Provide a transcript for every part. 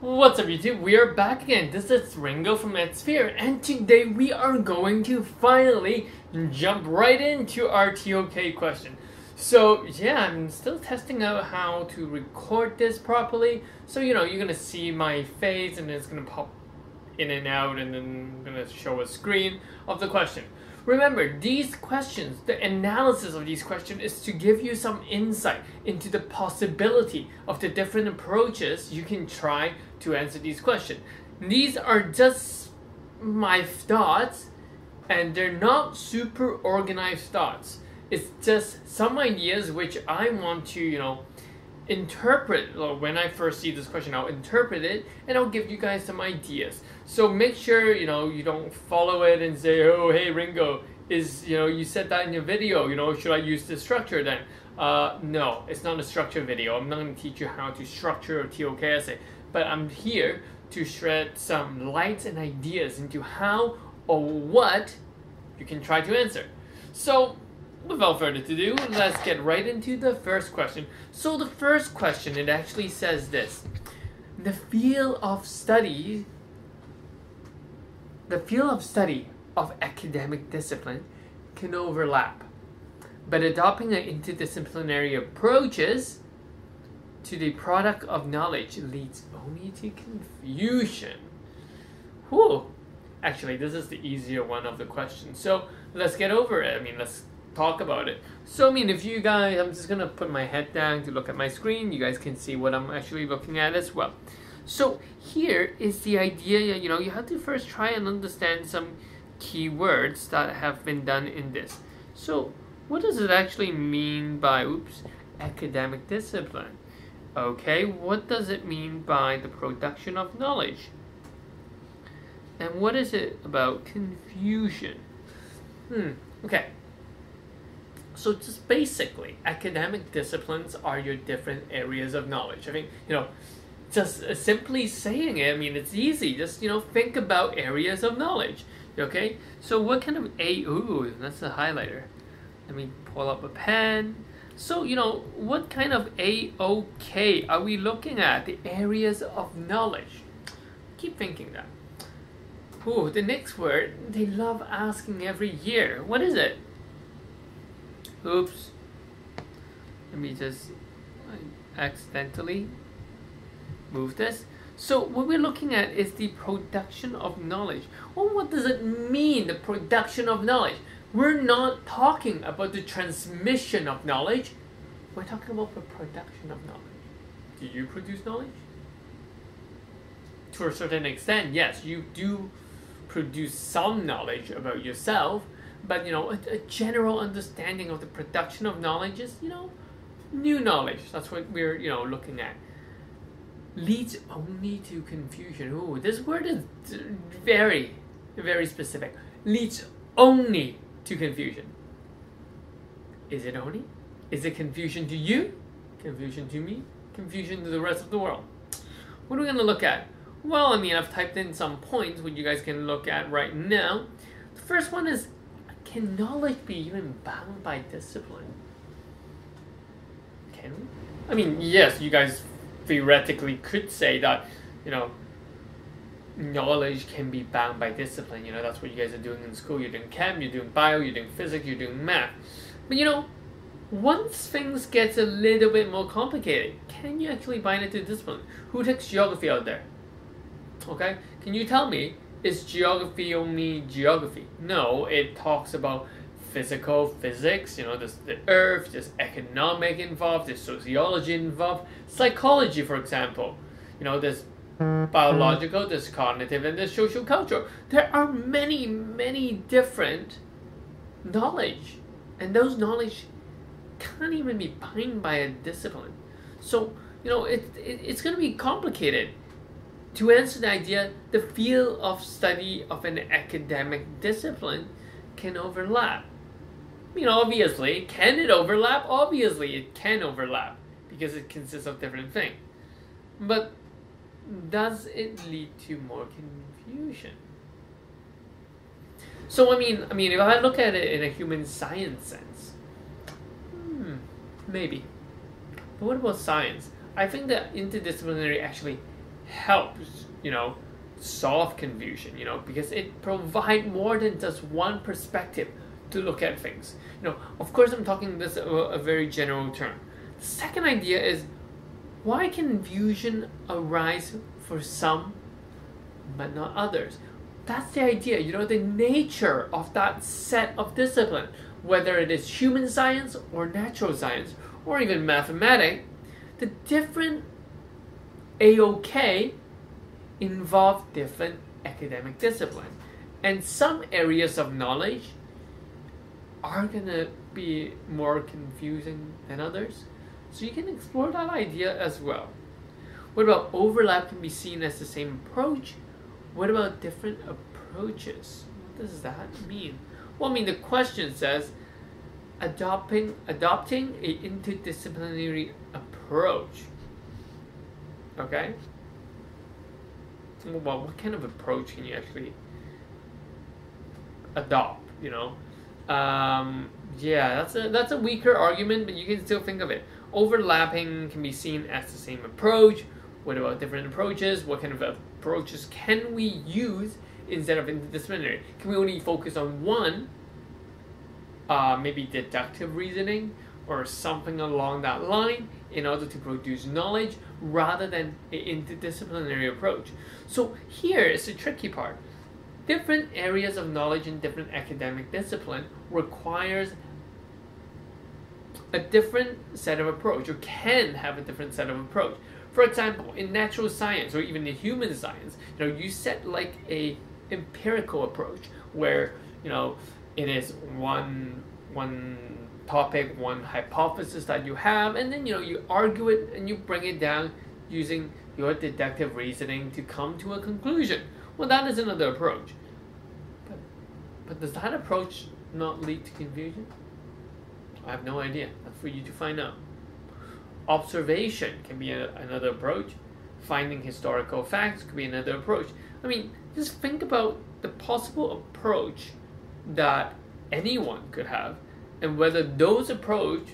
What's up YouTube? We are back again. This is Ringo from Sphere, and today we are going to finally jump right into our TOK question. So yeah, I'm still testing out how to record this properly. So you're gonna see my face and it's gonna pop in and out, and then I'm gonna show a screen of the question. Remember, these questions, the analysis of these questions is to give you some insight into the possibility of the different approaches you can try to answer these questions. These are just my thoughts, and they're not super organized thoughts. It's just some ideas which I want to, interpret. When I first see this question, I'll interpret it and I'll give you guys some ideas. So make sure you don't follow it and say, oh hey Ringo, you said that in your video, should I use this structure then? No, it's not a structured video. I'm not going to teach you how to structure a TOK essay, but I'm here to shed some light and ideas into how or what you can try to answer. So without further ado, let's get right into the first question. So the first question, it actually says this: the field of study of academic discipline can overlap, but adopting an interdisciplinary approaches to the product of knowledge leads only to confusion. Whew. Actually, this is the easier one of the questions. So let's get over it. Let's talk about it. So if you guys, I'm just gonna put my head down to look at my screen. You guys can see what I'm actually looking at as well. So here is the idea. You have to first try and understand some keywords that have been done in this. So what does it actually mean by academic discipline? Okay, what does it mean by the production of knowledge? And what is it about confusion? Okay. So just basically, academic disciplines are your different areas of knowledge. Just simply saying it, it's easy. Just, think about areas of knowledge. Okay? So what kind of ooh, that's a highlighter. Let me pull up a pen. So, what kind of AOK are we looking at? The areas of knowledge. Keep thinking that. Ooh, the next word they love asking every year. What is it? Oops. Let me just accidentally move this. So what we're looking at is the production of knowledge. Well, what does it mean, the production of knowledge? We're not talking about the transmission of knowledge. We're talking about the production of knowledge. Do you produce knowledge? To a certain extent, yes, you do produce some knowledge about yourself, but a general understanding of the production of knowledge is, new knowledge. That's what we're, looking at. Leads only to confusion. Ooh, this word is very, very specific. Leads only to confusion. Is it only? Is it confusion to you? Confusion to me? Confusion to the rest of the world? What are we going to look at? Well, I've typed in some points which you guys can look at right now. The first one is, can knowledge be even bound by discipline? Can we? Yes, you guys theoretically could say that, knowledge can be bound by discipline. That's what you guys are doing in school. You're doing chem, you're doing bio, you're doing physics, you're doing math. But once things get a little bit more complicated, can you actually bind it to discipline? Who takes geography out there? Okay, can you tell me, is geography only geography? No, it talks about physical physics, there's the earth, there's economic involved, there's sociology involved, psychology, for example. There's biological, there's cognitive, and there's social cultural. There are many, many different knowledge, and those knowledge can't even be bound by a discipline. So, it's going to be complicated. To answer the idea, the field of study of an academic discipline can overlap. Obviously, can it overlap? Obviously, it can overlap because it consists of different things. But does it lead to more confusion? So, if I look at it in a human science sense, maybe. But what about science? I think that interdisciplinary actually helps, solve confusion, because it provides more than just one perspective to look at things. Of course, I'm talking this a very general term. The second idea is, why confusion arise for some but not others? That's the idea, the nature of that set of discipline, whether it is human science or natural science or even mathematics. The different AOK involve different academic discipline, and some areas of knowledge are gonna be more confusing than others. So you can explore that idea as well. What about overlap can be seen as the same approach? What about different approaches? What does that mean? Well, the question says adopting a interdisciplinary approach. Okay? Well, what kind of approach can you actually adopt? Yeah, that's a weaker argument, but you can still think of it. Overlapping can be seen as the same approach. What about different approaches? What kind of approaches can we use instead of interdisciplinary? Can we only focus on one? Maybe deductive reasoning or something along that line in order to produce knowledge rather than an interdisciplinary approach. So here is the tricky part. Different areas of knowledge in different academic discipline requires a different set of approach, or can have a different set of approach. For example, in natural science or even in human science, you set like a empirical approach where it is one topic, one hypothesis that you have, and then you argue it and you bring it down using your deductive reasoning to come to a conclusion. Well, that is another approach. But does that approach not lead to confusion? I have no idea. That's for you to find out. Observation can be another approach. Finding historical facts could be another approach. Just think about the possible approach that anyone could have and whether those approach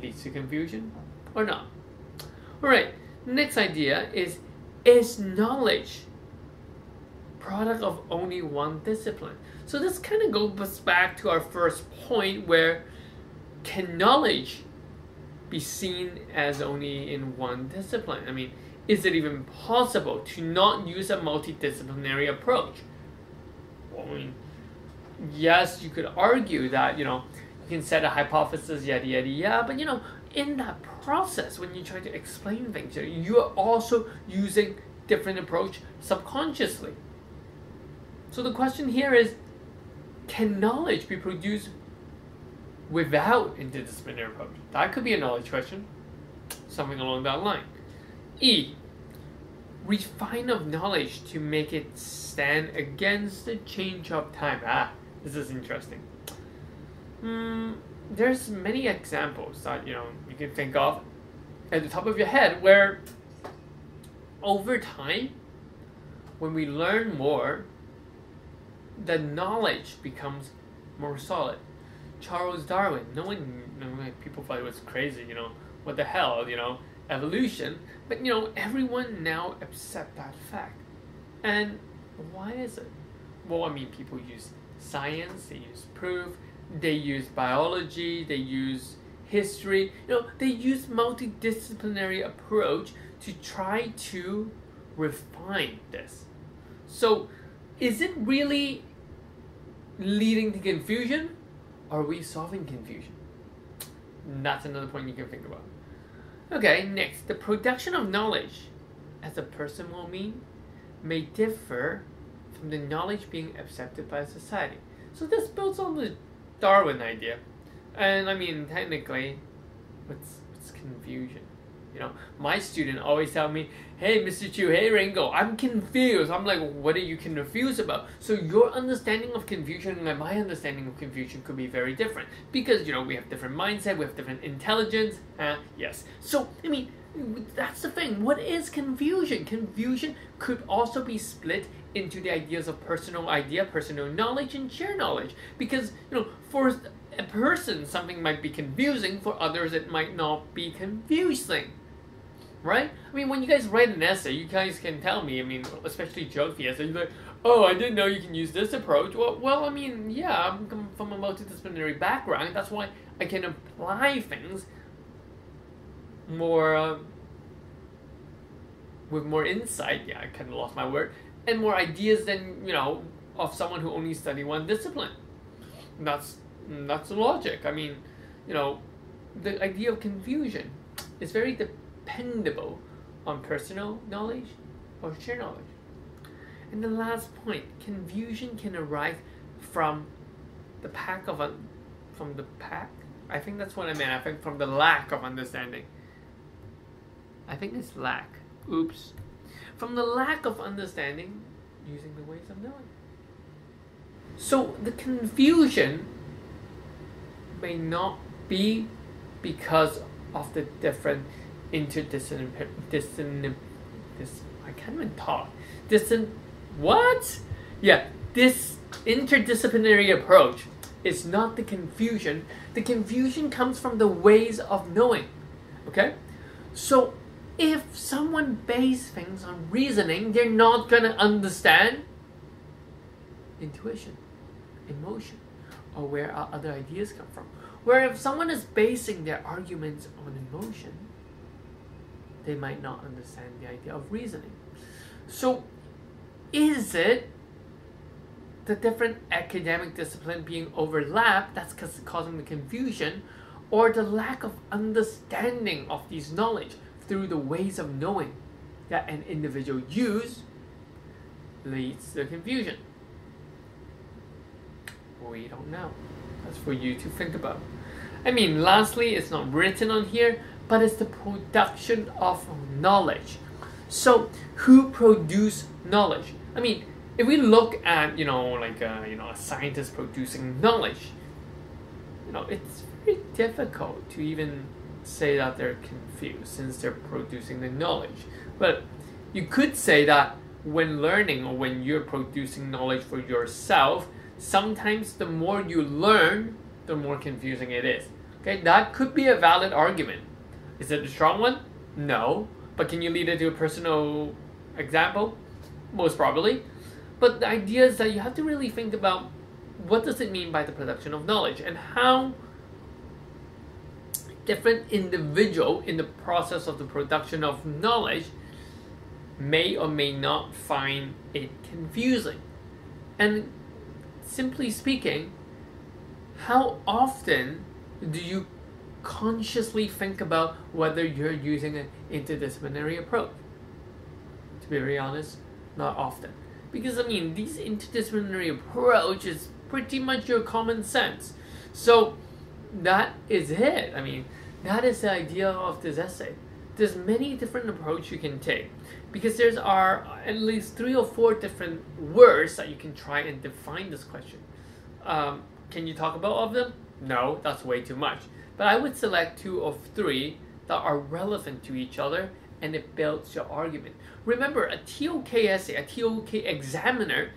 leads to confusion or not. Alright, next idea is knowledge product of only one discipline? So this kind of goes back to our first point, where can knowledge be seen as only in one discipline? Is it even possible to not use a multidisciplinary approach? Well, yes, you could argue that, you can set a hypothesis, yada, yada, yada, but, in that process, when you try to explain things, you are also using different approach subconsciously. So the question here is, can knowledge be produced without interdisciplinary approach? That could be a knowledge question, something along that line. E, refine of knowledge to make it stand against the change of time. This is interesting. There's many examples that you can think of at the top of your head where over time, when we learn more, the knowledge becomes more solid. Charles Darwin, people thought it was crazy, what the hell, evolution, but everyone now accept that fact. And why is it? Well, people use science, they use proof, they use biology, they use history, they use multidisciplinary approach to try to refine this. So is it really leading to confusion? Or are we solving confusion? That's another point you can think about. Okay, next, the production of knowledge, as a person will mean, may differ from the knowledge being accepted by society. So this builds on the Darwin idea. And technically, what's confusion? My student always tell me, hey, Mr. Chu, hey, Ringo, I'm confused. I'm like, what are you confused about? So your understanding of confusion and my understanding of confusion could be very different. Because, we have different mindset, we have different intelligence. Yes. So, that's the thing. What is confusion? Confusion could also be split into the ideas of personal idea, personal knowledge, and shared knowledge. Because, for a person, something might be confusing. For others, it might not be confusing. right? I mean, when you guys write an essay, you guys can tell me, I mean, especially geography essay, you're like, oh, I didn't know you can use this approach. Well, I mean, yeah, I'm from a multidisciplinary background. That's why I can apply things more, with more insight. Yeah, I kind of lost my word. And more ideas than, of someone who only study one discipline. That's the logic. I mean, the idea of confusion is very dependable on personal knowledge or shared knowledge. And the last point, confusion can arise from the pack. I think that's what I meant. I think from the lack of understanding. I think it's lack. Oops. From the lack of understanding using the ways of knowing. So the confusion may not be because of the different interdisciplinary this interdisciplinary approach is not the confusion. The confusion comes from the ways of knowing. Okay? So if someone bases things on reasoning, they're not going to understand intuition, emotion, or where our other ideas come from. Where if someone is basing their arguments on emotion, they might not understand the idea of reasoning. So is it the different academic discipline being overlapped that's causing the confusion, or the lack of understanding of these knowledge through the ways of knowing that an individual use leads to confusion? We don't know. That's for you to think about. I mean, lastly, it's not written on here, but it's the production of knowledge. So, who produce knowledge? I mean, if we look at, a scientist producing knowledge, it's very difficult to even say that they're confused since they're producing the knowledge. But you could say that when learning or when you're producing knowledge for yourself, sometimes the more you learn, the more confusing it is. Okay, that could be a valid argument. Is it a strong one? No. But can you lead it to a personal example? Most probably. But the idea is that you have to really think about what does it mean by the production of knowledge and how different individual in the process of the production of knowledge may or may not find it confusing. And simply speaking, how often do you consciously think about whether you're using an interdisciplinary approach? To be very honest, not often. Because, these interdisciplinary approach is pretty much your common sense. So, that is it. That is the idea of this essay. There's many different approaches you can take. Because there's at least 3 or 4 different words that you can try and define this question. Can you talk about all of them? No, that's way too much. But I would select 2 or 3 that are relevant to each other, and it builds your argument. Remember, a TOK essay, a TOK examiner,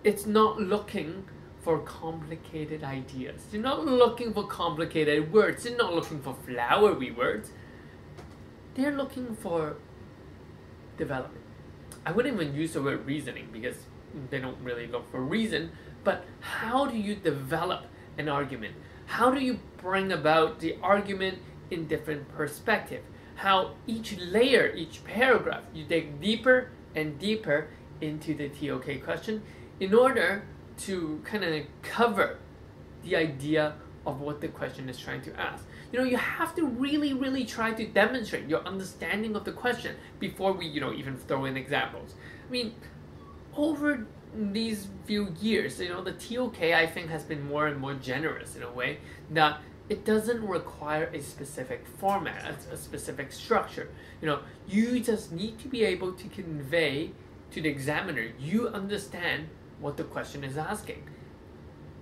it's not looking for complicated ideas. They're not looking for complicated words. They're not looking for flowery words. They're looking for development. I wouldn't even use the word reasoning because they don't really look for reason, but how do you develop an argument? How do you bring about the argument in different perspective? How each layer, each paragraph, you dig deeper and deeper into the TOK question in order to kind of cover the idea of what the question is trying to ask. You have to really, really try to demonstrate your understanding of the question before we, even throw in examples. Over these few years, the TOK, I think, has been more and more generous in a way that it doesn't require a specific format, a specific structure. You just need to be able to convey to the examiner, you understand what the question is asking.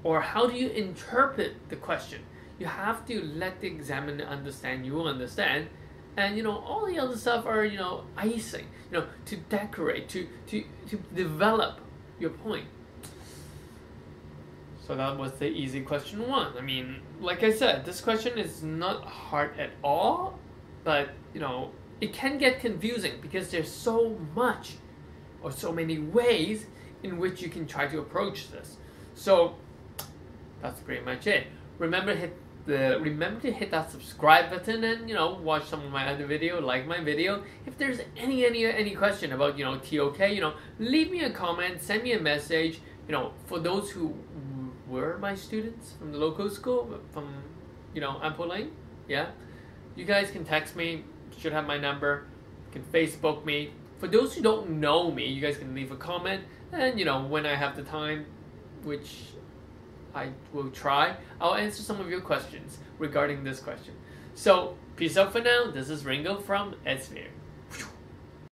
Or how do you interpret the question? You have to let the examiner understand you will understand. And, all the other stuff are, icing, to decorate, to develop your point. So that was the easy question 1. Like I said, this question is not hard at all, but, it can get confusing because there's so much or so many ways in which you can try to approach this. So that's pretty much it. Remember to hit that subscribe button and watch some of my other video, like my video. If there's any question about TOK, leave me a comment, send me a message. For those who were my students from the local school, from Ampo Lane, yeah, you guys can text me. Should have my number. You can Facebook me. For those who don't know me, you guys can leave a comment, and when I have the time, which I will try, I'll answer some of your questions regarding this question. So, peace out for now. This is Ringo from Edsphere.